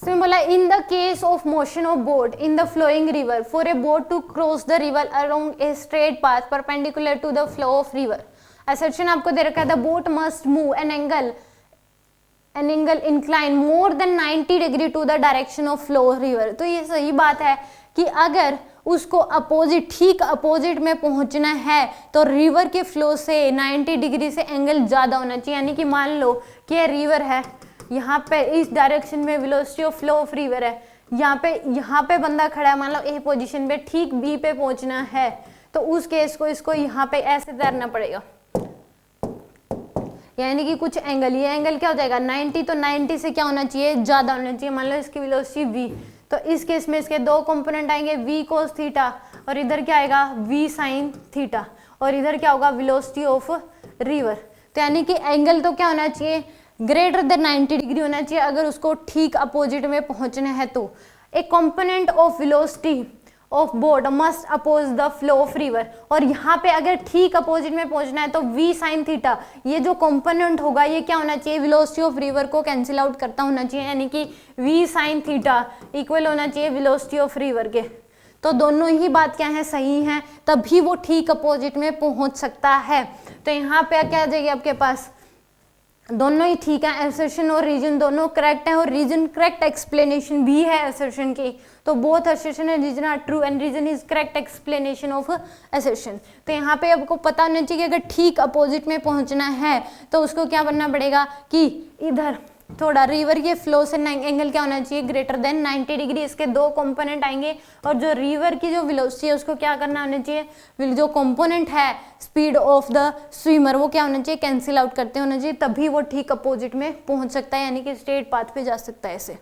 इसमें बोला in the case of motion of boat in the flowing river for a boat to cross the river along a straight path perpendicular to the flow of river. Assertion आपको दे रखा है the boat must move an angle incline more than 90 degree to the direction of flow river. तो ये सही बात है कि अगर उसको अपोजिट, ठीक अपोजिट में पहुंचना है तो रिवर के फ्लो से 90 डिग्री से एंगल ज्यादा होना चाहिए। यानी कि मान लो कि ये रिवर है, यहाँ पे इस डायरेक्शन में velocity of flow of river है, यहाँ पे बंदा खड़ा है, मान लो ए पोजीशन पे, ठीक बी पे पहुंचना है तो उस केस को इसको यहाँ पे ऐसे तैरना पड़ेगा, यानी कि कुछ एंगल, ये एंगल क्या हो जाएगा 90, तो 90 से क्या होना चाहिए, ज्यादा होना चाहिए। मान लो इसकी वेलोसिटी v, तो इस केस में इसके दो कंपोनेंट आएंगे v cos थीटा और इधर क्या आएगा v sin थीटा और इधर क्या होगा वेलोसिटी ऑफ रिवर। तो यानी कि एंगल तो क्या होना चाहिए ग्रेटर देन 90 डिग्री होना चाहिए अगर उसको ठीक अपोजिट में पहुंचना है तो। A component of velocity of boat must oppose the flow of river, और यहाँ पे अगर ठीक अपोजिट में पहुंचना है तो v sin थीटा, ये जो कंपोनेंट होगा ये क्या होना चाहिए वेलोसिटी ऑफ रिवर को कैंसिल आउट करता होना चाहिए, यानी कि v sin थीटा इक्वल होना चाहिए वेलोसिटी ऑफ रिवर के। तो दोनों ही बात क्या है सही है, तभी वो ठीक अपोजिट में पहुंच सकता है। तो यहाँ पे क्या आ जाएगी आपके पास, दोनों ही ठीक है, असर्शन और रीजन दोनों करेक्ट है और रीजन करेक्ट एक्सप्लेनेशन भी है असर्शन की। तो both assertion and reason are true and reason is correct explanation of assertion. तो यहाँ पे आपको पता होना चाहिए कि अगर ठीक अपोजिट में पहुंचना है तो उसको क्या करना पड़ेगा कि इधर थोड़ा रिवर के फ्लो से एंगल क्या होना चाहिए ग्रेटर देन 90 डिग्री, इसके दो कंपोनेंट आएंगे और जो रिवर की जो वेलोसिटी है उसको क्या करना होना चाहिए, जो कंपोनेंट है स्पीड ऑफ द स्विमर वो क्या होना चाहिए कैंसिल आउट करते होना चाहिए, तभी वो ठीक अपोजिट में पहुंच सकता है, यानी कि स्ट्रेट पाथ पे जा सकता है ऐसे।